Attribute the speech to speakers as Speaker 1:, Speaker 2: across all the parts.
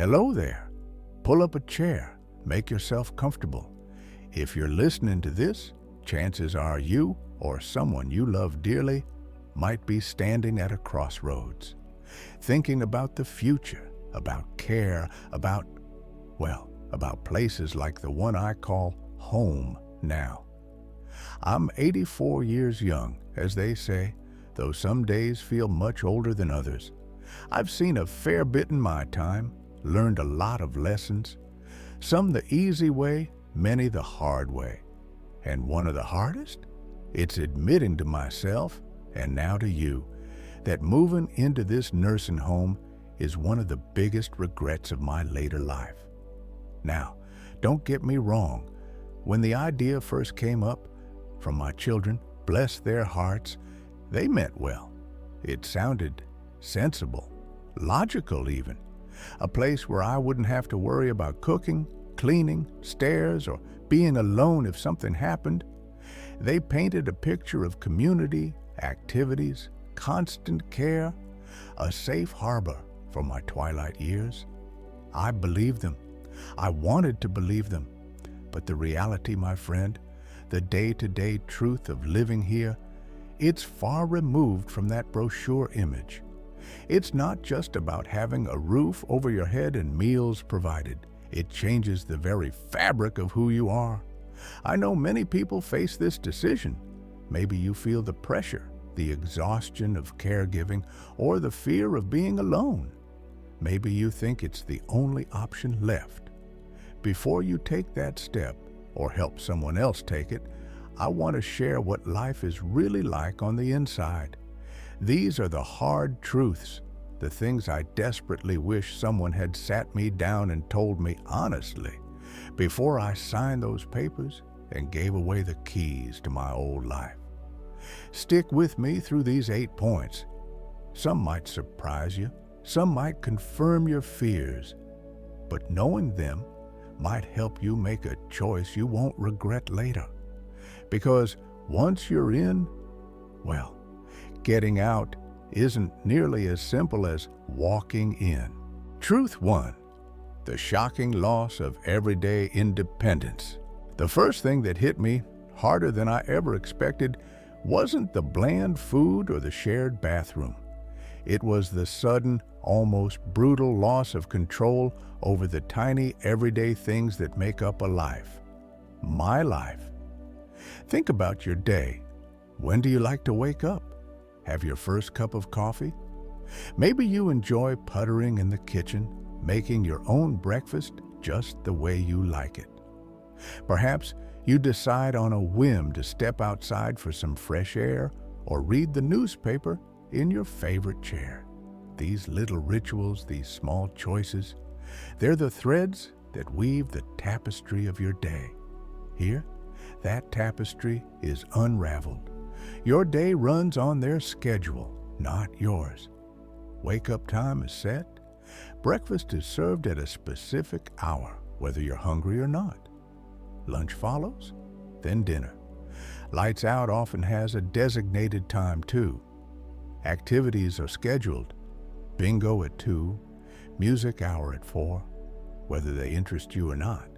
Speaker 1: Hello there. Pull up a chair. Make yourself comfortable. If you're listening to this, chances are you or someone you love dearly might be standing at a crossroads, thinking about the future, about care, about places like the one I call home now. I'm 84 years young, as they say, though some days feel much older than others. I've seen a fair bit in my time, learned a lot of lessons, some the easy way, many the hard way. And one of the hardest? It's admitting to myself, and now to you, that moving into this nursing home is one of the biggest regrets of my later life. Now, don't get me wrong. When the idea first came up from my children, bless their hearts, they meant well. It sounded sensible, logical even. A place where I wouldn't have to worry about cooking, cleaning, stairs, or being alone if something happened. They painted a picture of community, activities, constant care, a safe harbor for my twilight years. I believed them. I wanted to believe them. But the reality, my friend, the day-to-day truth of living here, it's far removed from that brochure image. It's not just about having a roof over your head and meals provided. It changes the very fabric of who you are. I know many people face this decision. Maybe you feel the pressure, the exhaustion of caregiving, or the fear of being alone. Maybe you think it's the only option left. Before you take that step, or help someone else take it, I want to share what life is really like on the inside. These are the hard truths, the things I desperately wish someone had sat me down and told me honestly before I signed those papers and gave away the keys to my old life. Stick with me through these 8 points. Some might surprise you, some might confirm your fears, but knowing them might help you make a choice you won't regret later. Because once you're in, getting out isn't nearly as simple as walking in. Truth 1. The shocking loss of everyday independence. The first thing that hit me harder than I ever expected wasn't the bland food or the shared bathroom. It was the sudden, almost brutal loss of control over the tiny, everyday things that make up a life. My life. Think about your day. When do you like to wake up? Have your first cup of coffee? Maybe you enjoy puttering in the kitchen, making your own breakfast just the way you like it. Perhaps you decide on a whim to step outside for some fresh air or read the newspaper in your favorite chair. These little rituals, these small choices, they're the threads that weave the tapestry of your day. Here, that tapestry is unraveled. Your day runs on their schedule, not yours. Wake-up time is set. Breakfast is served at a specific hour, whether you're hungry or not. Lunch follows, then dinner. Lights out often has a designated time too. Activities are scheduled. Bingo at 2, music hour at 4, whether they interest you or not.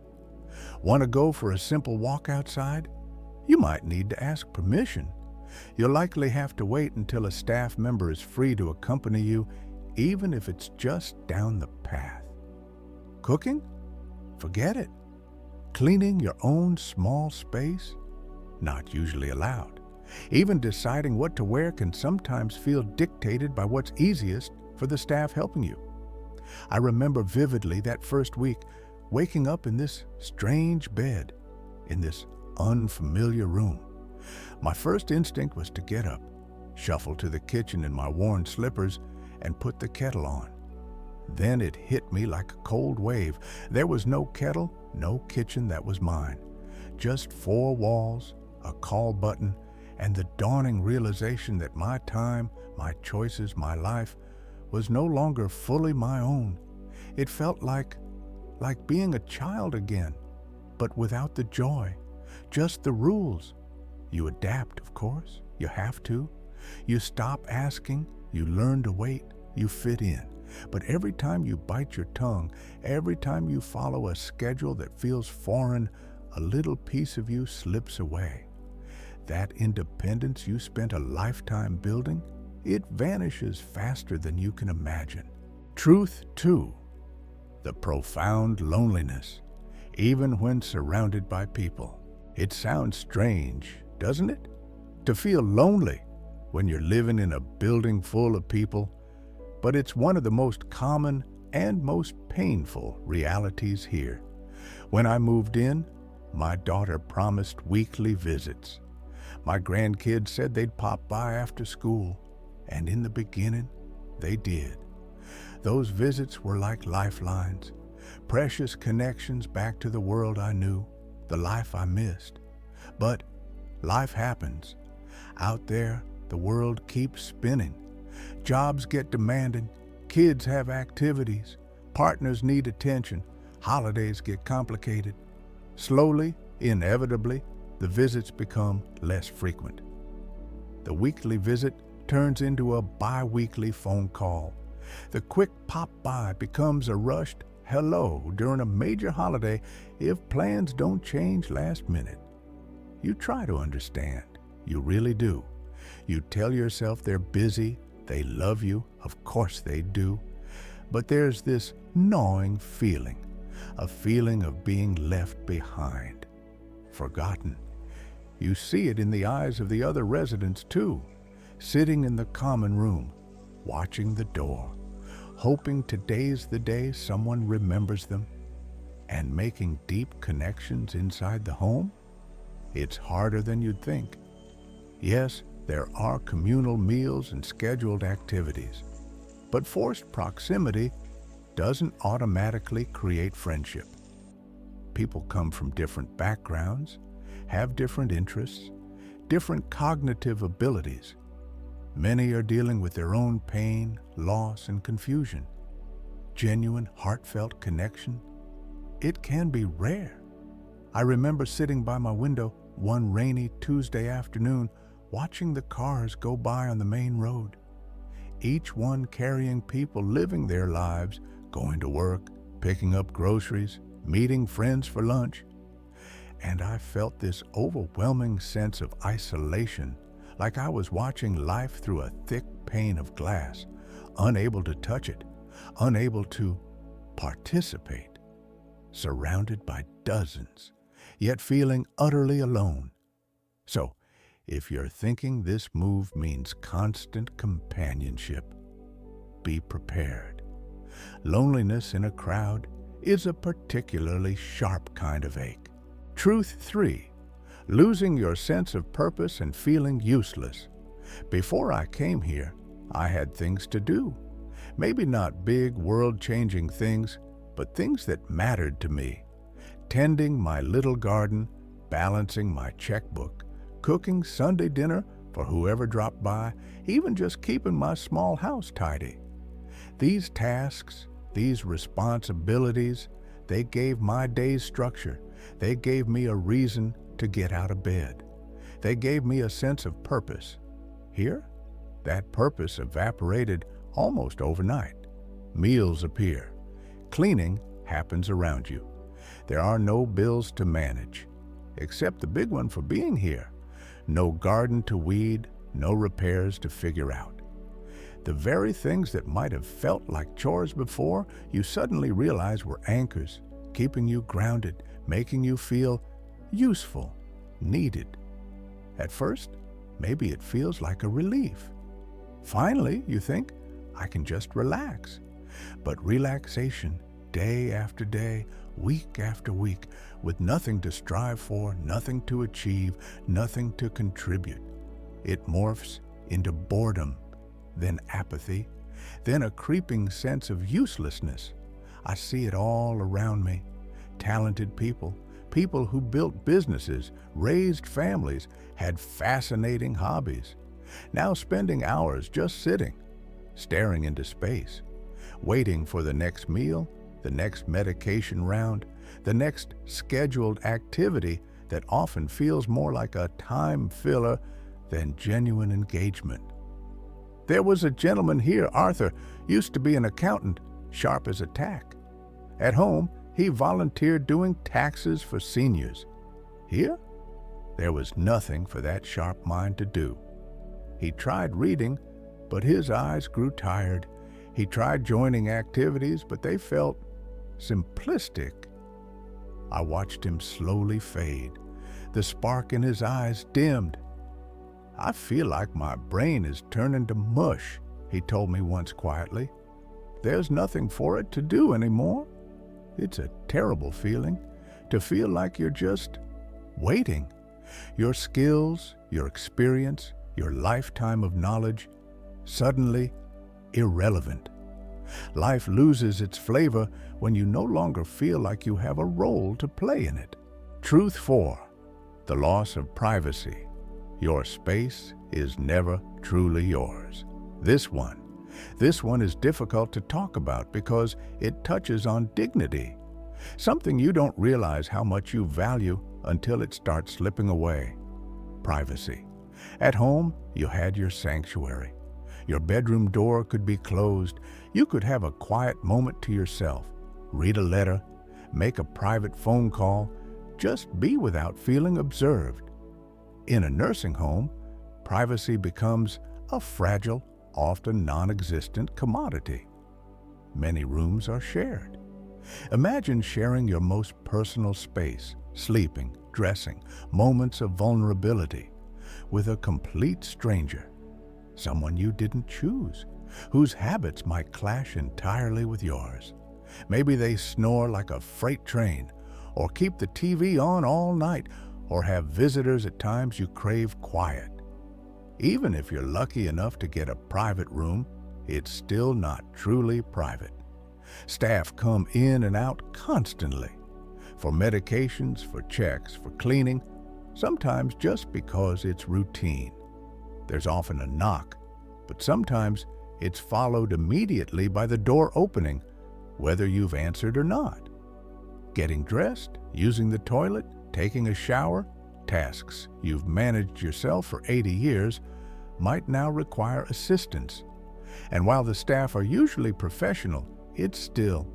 Speaker 1: Want to go for a simple walk outside? You might need to ask permission. You'll likely have to wait until a staff member is free to accompany you, even if it's just down the path. Cooking? Forget it. Cleaning your own small space? Not usually allowed. Even deciding what to wear can sometimes feel dictated by what's easiest for the staff helping you. I remember vividly that first week, waking up in this strange bed, in this unfamiliar room. My first instinct was to get up, shuffle to the kitchen in my worn slippers, and put the kettle on. Then it hit me like a cold wave. There was no kettle, no kitchen that was mine. Just 4 walls, a call button, and the dawning realization that my time, my choices, my life was no longer fully my own. It felt like being a child again, but without the joy, just the rules. You adapt, of course. You have to. You stop asking, you learn to wait, you fit in. But every time you bite your tongue, every time you follow a schedule that feels foreign, a little piece of you slips away. That independence you spent a lifetime building, it vanishes faster than you can imagine. Truth 2. The profound loneliness, even when surrounded by people. It sounds strange, doesn't it? To feel lonely when you're living in a building full of people, but it's one of the most common and most painful realities here. When I moved in, my daughter promised weekly visits. My grandkids said they'd pop by after school, and in the beginning, they did. Those visits were like lifelines, precious connections back to the world I knew, the life I missed. But life happens. Out there, the world keeps spinning. Jobs get demanding, kids have activities, partners need attention, holidays get complicated. Slowly, inevitably, the visits become less frequent. The weekly visit turns into a bi-weekly phone call. The quick pop-by becomes a rushed hello during a major holiday if plans don't change last minute. You try to understand. You really do. You tell yourself they're busy, they love you, of course they do. But there's this gnawing feeling, a feeling of being left behind, forgotten. You see it in the eyes of the other residents too, sitting in the common room, watching the door, hoping today's the day someone remembers them, and making deep connections inside the home. It's harder than you'd think. Yes, there are communal meals and scheduled activities, but forced proximity doesn't automatically create friendship. People come from different backgrounds, have different interests, different cognitive abilities. Many are dealing with their own pain, loss, and confusion. Genuine, heartfelt connection, it can be rare. I remember sitting by my window one rainy Tuesday afternoon, watching the cars go by on the main road, each one carrying people living their lives, going to work, picking up groceries, meeting friends for lunch. And I felt this overwhelming sense of isolation, like I was watching life through a thick pane of glass, unable to touch it, unable to participate, surrounded by dozens, yet feeling utterly alone. So, if you're thinking this move means constant companionship, be prepared. Loneliness in a crowd is a particularly sharp kind of ache. Truth 3. Losing your sense of purpose and feeling useless. Before I came here, I had things to do. Maybe not big, world-changing things, but things that mattered to me. Tending my little garden, balancing my checkbook, cooking Sunday dinner for whoever dropped by, even just keeping my small house tidy. These tasks, these responsibilities, they gave my day's structure. They gave me a reason to get out of bed. They gave me a sense of purpose. Here, that purpose evaporated almost overnight. Meals appear. Cleaning happens around you. There are no bills to manage, except the big one for being here. No garden to weed, no repairs to figure out. The very things that might have felt like chores before, you suddenly realize were anchors, keeping you grounded, making you feel useful, needed. At first, maybe it feels like a relief. Finally, you think, I can just relax. But relaxation, day after day, week after week, with nothing to strive for, nothing to achieve, nothing to contribute. It morphs into boredom, then apathy, then a creeping sense of uselessness. I see it all around me. Talented people, people who built businesses, raised families, had fascinating hobbies, now spending hours just sitting, staring into space, waiting for the next meal, the next medication round, the next scheduled activity that often feels more like a time filler than genuine engagement. There was a gentleman here, Arthur, used to be an accountant, sharp as a tack. At home, he volunteered doing taxes for seniors. Here, there was nothing for that sharp mind to do. He tried reading, but his eyes grew tired. He tried joining activities, but they felt simplistic. I watched him slowly fade. The spark in his eyes dimmed. "I feel like my brain is turning to mush," he told me once quietly. "There's nothing for it to do anymore." It's a terrible feeling, to feel like you're just waiting. Your skills, your experience, your lifetime of knowledge, suddenly irrelevant. Life loses its flavor when you no longer feel like you have a role to play in it. Truth 4. The loss of privacy. Your space is never truly yours. This one is difficult to talk about because it touches on dignity, something you don't realize how much you value until it starts slipping away. Privacy. At home, you had your sanctuary. Your bedroom door could be closed. You could have a quiet moment to yourself, read a letter, make a private phone call, just be without feeling observed. In a nursing home, privacy becomes a fragile, often non-existent commodity. Many rooms are shared. Imagine sharing your most personal space, sleeping, dressing, moments of vulnerability, with a complete stranger, someone you didn't choose, whose habits might clash entirely with yours. Maybe they snore like a freight train, or keep the TV on all night, or have visitors at times you crave quiet. Even if you're lucky enough to get a private room, it's still not truly private. Staff come in and out constantly, for medications, for checks, for cleaning, sometimes just because it's routine. There's often a knock, but sometimes it's followed immediately by the door opening, whether you've answered or not. Getting dressed, using the toilet, taking a shower, tasks you've managed yourself for 80 years might now require assistance. And while the staff are usually professional, it's still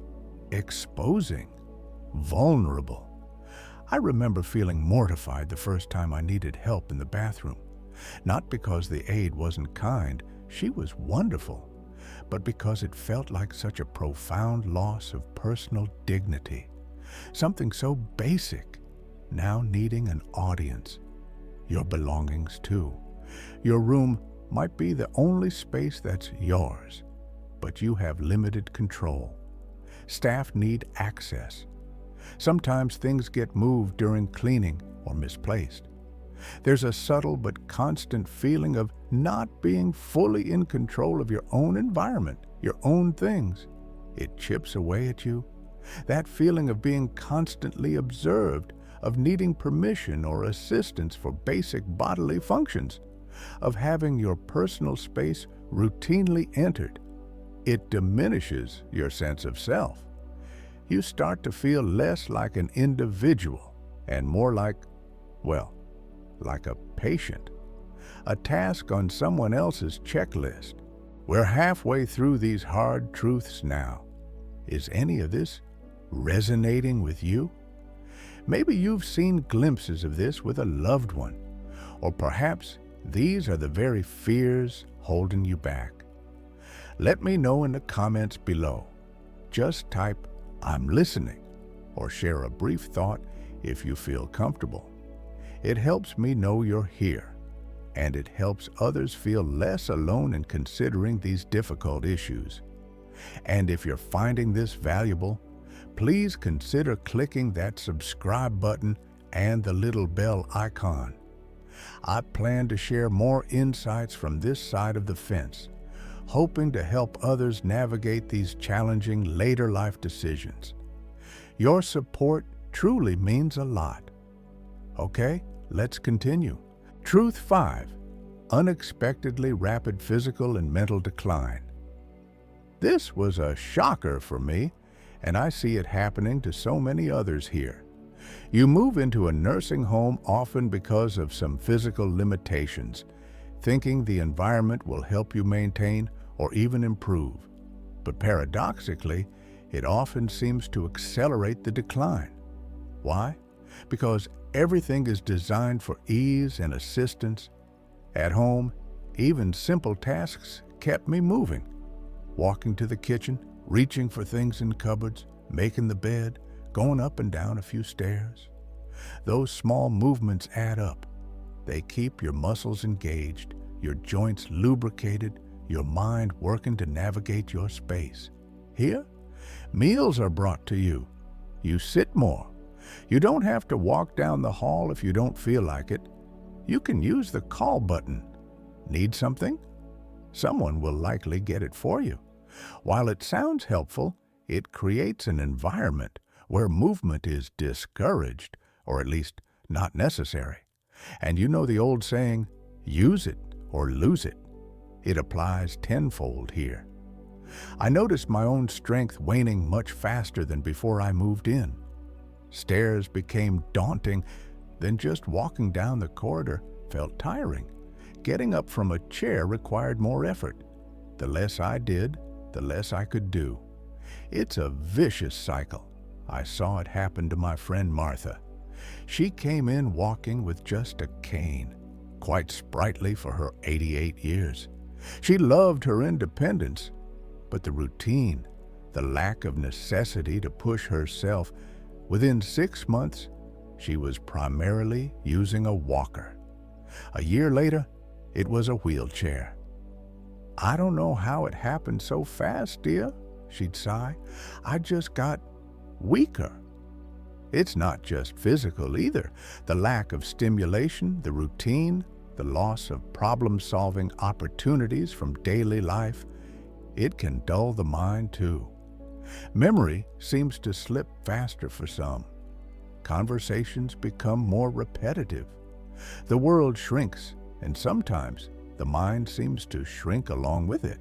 Speaker 1: exposing, vulnerable. I remember feeling mortified the first time I needed help in the bathroom. Not because the aide wasn't kind, she was wonderful, but because it felt like such a profound loss of personal dignity. Something so basic, now needing an audience. Your belongings too. Your room might be the only space that's yours, but you have limited control. Staff need access. Sometimes things get moved during cleaning or misplaced. There's a subtle but constant feeling of not being fully in control of your own environment, your own things. It chips away at you. That feeling of being constantly observed, of needing permission or assistance for basic bodily functions, of having your personal space routinely entered. It diminishes your sense of self. You start to feel less like an individual and more like, well, like a patient, a task on someone else's checklist. We're halfway through these hard truths now. Is any of this resonating with you? Maybe you've seen glimpses of this with a loved one, or perhaps these are the very fears holding you back. Let me know in the comments below. Just type "I'm listening" or share a brief thought if you feel comfortable. It helps me know you're here, and it helps others feel less alone in considering these difficult issues. And if you're finding this valuable, please consider clicking that subscribe button and the little bell icon. I plan to share more insights from this side of the fence, hoping to help others navigate these challenging later life decisions. Your support truly means a lot. Okay, let's continue. Truth 5. Unexpectedly rapid physical and mental decline. This was a shocker for me, and I see it happening to so many others here. You move into a nursing home often because of some physical limitations. thinking the environment will help you maintain or even improve. But paradoxically, it often seems to accelerate the decline. Why? Because everything is designed for ease and assistance. At home, even simple tasks kept me moving. Walking to the kitchen, reaching for things in cupboards, making the bed, going up and down a few stairs. Those small movements add up. They keep your muscles engaged, your joints lubricated, your mind working to navigate your space. Here, meals are brought to you. You sit more. You don't have to walk down the hall if you don't feel like it. You can use the call button. Need something? Someone will likely get it for you. While it sounds helpful, it creates an environment where movement is discouraged, or at least not necessary. And you know the old saying, use it or lose it. It applies tenfold here. I noticed my own strength waning much faster than before I moved in. Stairs became daunting, then just walking down the corridor felt tiring. Getting up from a chair required more effort. The less I did, the less I could do. It's a vicious cycle. I saw it happen to my friend Martha. She came in walking with just a cane, quite sprightly for her 88 years. She loved her independence, but the routine, the lack of necessity to push herself, within 6 months, she was primarily using a walker. A year later, it was a wheelchair. "I don't know how it happened so fast, dear," she'd sigh. "I just got weaker." It's not just physical either. The lack of stimulation, the routine, the loss of problem-solving opportunities from daily life, it can dull the mind too. Memory seems to slip faster for some. Conversations become more repetitive. The world shrinks, and sometimes the mind seems to shrink along with it.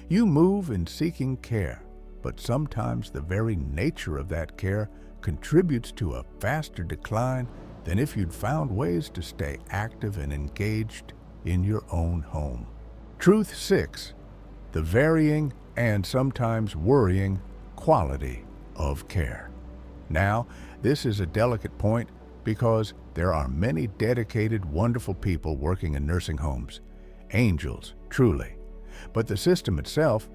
Speaker 1: You move in seeking care, but sometimes the very nature of that care contributes to a faster decline than if you'd found ways to stay active and engaged in your own home. Truth 6. The varying and sometimes worrying quality of care. Now, this is a delicate point because there are many dedicated, wonderful people working in nursing homes. Angels, truly. But the system itself,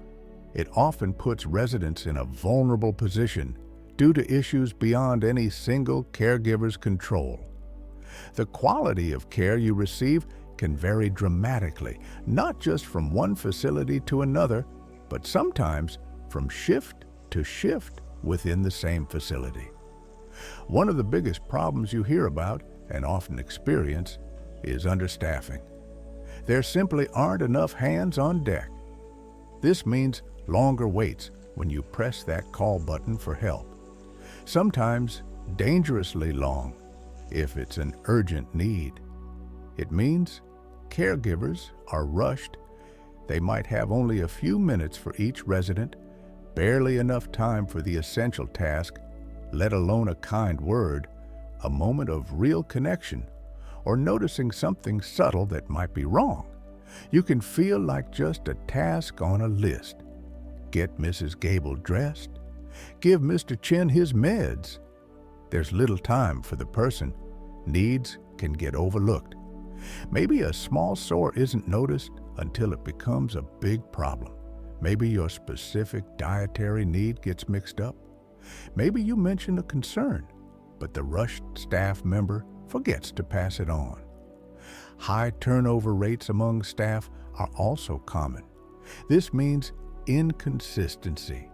Speaker 1: it often puts residents in a vulnerable position due to issues beyond any single caregiver's control. The quality of care you receive can vary dramatically, not just from one facility to another, but sometimes from shift to shift within the same facility. One of the biggest problems you hear about and often experience is understaffing. There simply aren't enough hands on deck. This means longer waits when you press that call button for help. Sometimes dangerously long if it's an urgent need. It means caregivers are rushed. They might have only a few minutes for each resident, barely enough time for the essential task, let alone a kind word, a moment of real connection, or noticing something subtle that might be wrong. You can feel like just a task on a list. Get Mrs. Gable dressed. Give Mr. Chin his meds. There's little time for the person. Needs can get overlooked. Maybe a small sore isn't noticed until it becomes a big problem. Maybe your specific dietary need gets mixed up. Maybe you mention a concern, but the rushed staff member forgets to pass it on. High turnover rates among staff are also common. This means inconsistency.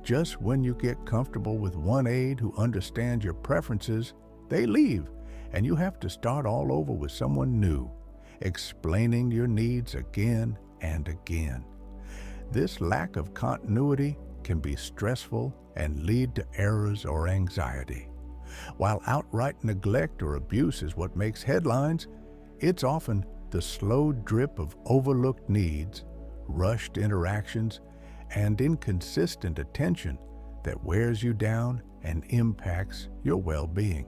Speaker 1: Just when you get comfortable with one aide who understands your preferences, they leave, and you have to start all over with someone new, explaining your needs again and again. This lack of continuity can be stressful and lead to errors or anxiety. While outright neglect or abuse is what makes headlines, it's often the slow drip of overlooked needs, rushed interactions, and inconsistent attention that wears you down and impacts your well-being.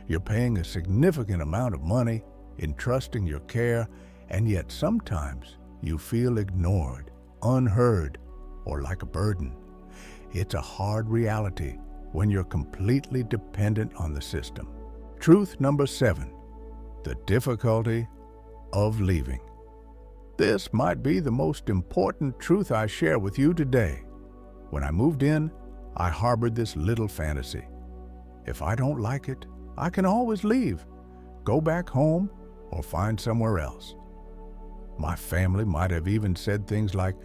Speaker 1: You're paying a significant amount of money, entrusting your care, And yet sometimes you feel ignored, unheard, or like a burden. It's a hard reality when you're completely dependent on the system. Truth number 7, the difficulty of leaving. This might be the most important truth I share with you today. When I moved in, I harbored this little fantasy. If I don't like it, I can always leave, go back home, or find somewhere else. My family might have even said things like,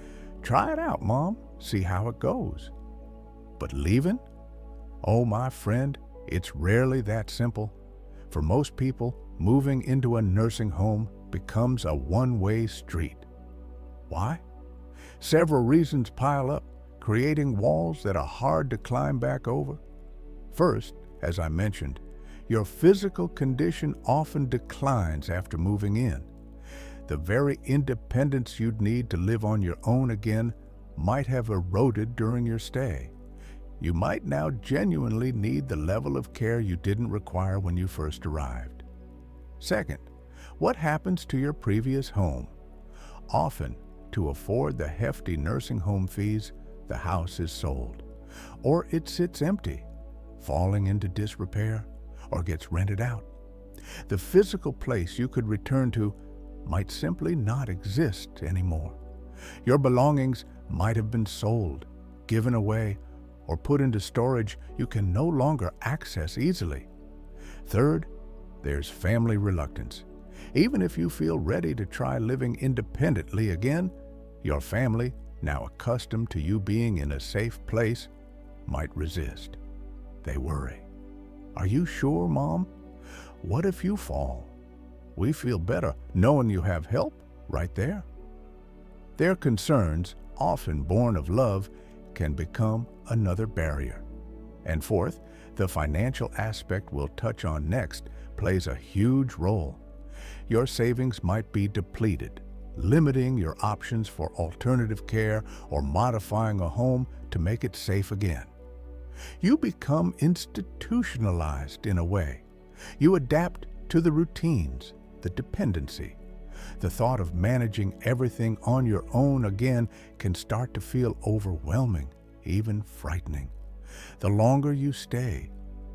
Speaker 1: "Try it out, Mom, see how it goes." But leaving? Oh, my friend, it's rarely that simple. For most people, moving into a nursing home becomes a one-way street. Why? Several reasons pile up, creating walls that are hard to climb back over. First, as I mentioned, your physical condition often declines after moving in. The very independence you'd need to live on your own again might have eroded during your stay. You might now genuinely need the level of care you didn't require when you first arrived. Second, what happens to your previous home? Often, to afford the hefty nursing home fees, the house is sold, or it sits empty, falling into disrepair, or gets rented out. The physical place you could return to might simply not exist anymore. Your belongings might have been sold, given away, or put into storage you can no longer access easily. Third, there's family reluctance. Even if you feel ready to try living independently again, your family, now accustomed to you being in a safe place, might resist. They worry. "Are you sure, Mom? What if you fall? We feel better knowing you have help right there." Their concerns, often born of love, can become another barrier. And fourth, the financial aspect we'll touch on next plays a huge role. Your savings might be depleted, limiting your options for alternative care or modifying a home to make it safe again. You become institutionalized in a way. You adapt to the routines, the dependency. The thought of managing everything on your own again can start to feel overwhelming, even frightening. The longer you stay,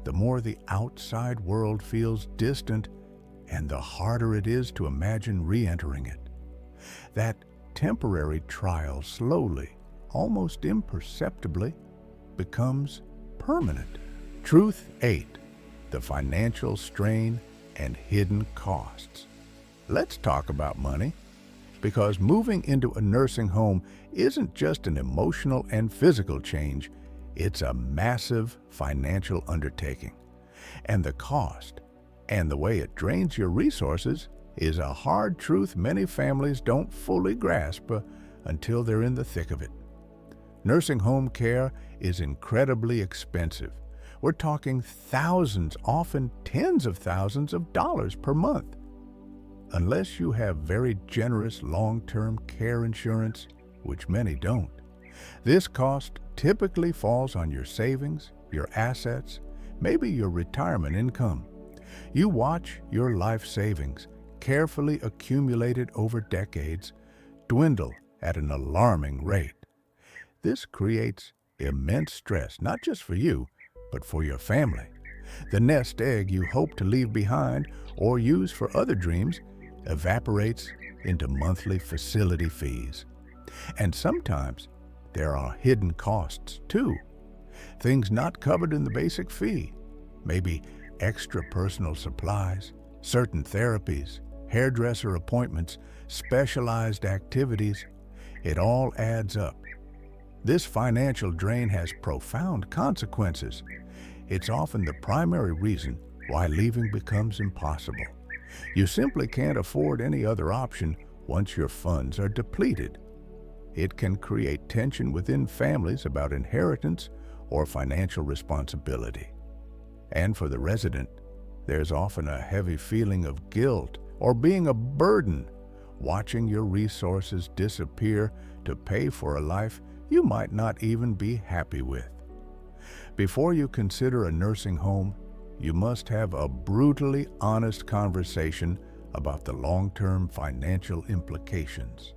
Speaker 1: the more the outside world feels distant, and the harder it is to imagine re-entering it. That temporary trial slowly, almost imperceptibly, becomes permanent. Truth 8, the financial strain and hidden costs. Let's talk about money, because moving into a nursing home isn't just an emotional and physical change, it's a massive financial undertaking. And the cost, and the way it drains your resources, is a hard truth many families don't fully grasp until they're in the thick of it. Nursing home care is incredibly expensive. We're talking thousands, often tens of thousands of dollars per month. Unless you have very generous long-term care insurance, which many don't, this cost typically falls on your savings, your assets, maybe your retirement income. You watch your life savings, carefully accumulated over decades, dwindle at an alarming rate. This creates immense stress, not just for you, but for your family. The nest egg you hope to leave behind or use for other dreams evaporates into monthly facility fees. And sometimes there are hidden costs too. Things not covered in the basic fee. Maybe extra personal supplies, certain therapies, hairdresser appointments, specialized activities. It all adds up. This financial drain has profound consequences. It's often the primary reason why leaving becomes impossible. You simply can't afford any other option once your funds are depleted. It can create tension within families about inheritance or financial responsibility. And for the resident, there's often a heavy feeling of guilt or being a burden, watching your resources disappear to pay for a life you might not even be happy with. Before you consider a nursing home, you must have a brutally honest conversation about the long-term financial implications.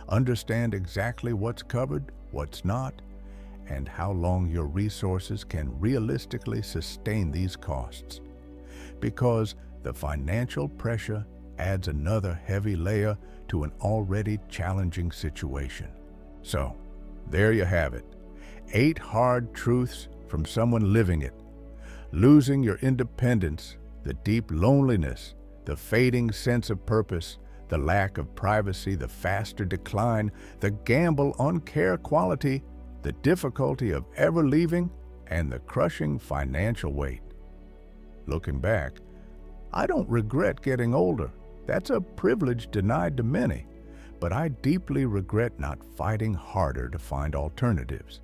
Speaker 1: Understand exactly what's covered, what's not, and how long your resources can realistically sustain these costs. Because the financial pressure adds another heavy layer to an already challenging situation. So, there you have it. 8 hard truths from someone living it. Losing your independence, the deep loneliness, the fading sense of purpose, the lack of privacy, the faster decline, the gamble on care quality, the difficulty of ever leaving, and the crushing financial weight. Looking back, I don't regret getting older. That's a privilege denied to many. But I deeply regret not fighting harder to find alternatives.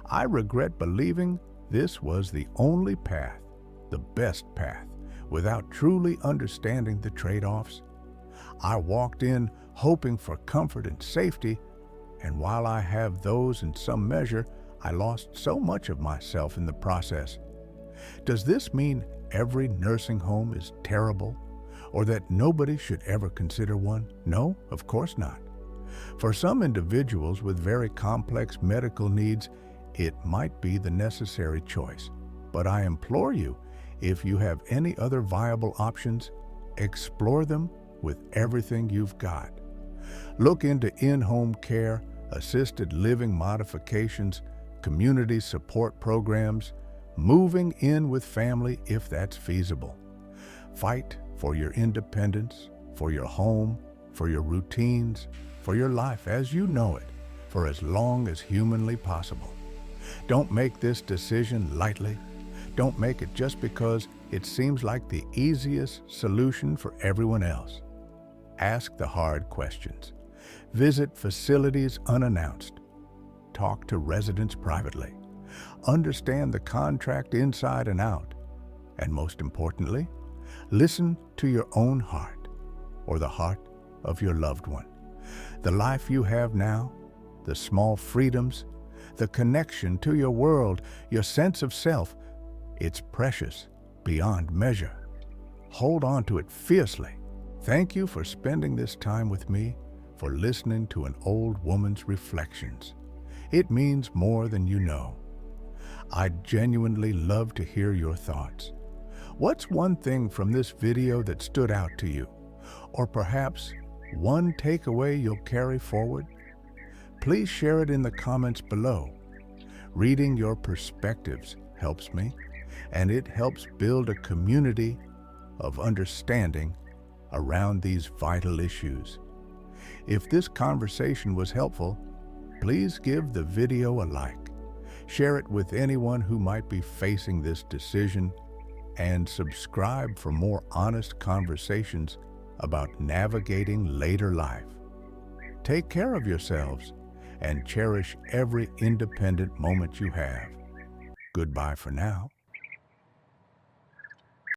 Speaker 1: I regret believing this was the only path, the best path, without truly understanding the trade-offs. I walked in hoping for comfort and safety, and while I have those in some measure, I lost so much of myself in the process. Does this mean every nursing home is terrible, or that nobody should ever consider one? No, of course not. For some individuals with very complex medical needs, it might be the necessary choice. But I implore you, if you have any other viable options, explore them with everything you've got. Look into in-home care, assisted living modifications, community support programs, moving in with family if that's feasible. Fight for your independence, for your home, for your routines, for your life as you know it, for as long as humanly possible. Don't make this decision lightly. Don't make it just because it seems like the easiest solution for everyone else. Ask the hard questions. Visit facilities unannounced. Talk to residents privately. Understand the contract inside and out. And most importantly, listen to your own heart or the heart of your loved one. The life you have now, the small freedoms, the connection to your world, your sense of self, it's precious beyond measure. Hold on to it fiercely. Thank you for spending this time with me, for listening to an old woman's reflections. It means more than you know. I'd genuinely love to hear your thoughts. What's one thing from this video that stood out to you? Or perhaps one takeaway you'll carry forward? Please share it in the comments below. Reading your perspectives helps me, and it helps build a community of understanding around these vital issues. If this conversation was helpful, please give the video a like. Share it with anyone who might be facing this decision, and subscribe for more honest conversations about navigating later life. Take care of yourselves and cherish every independent moment you have. Goodbye for now.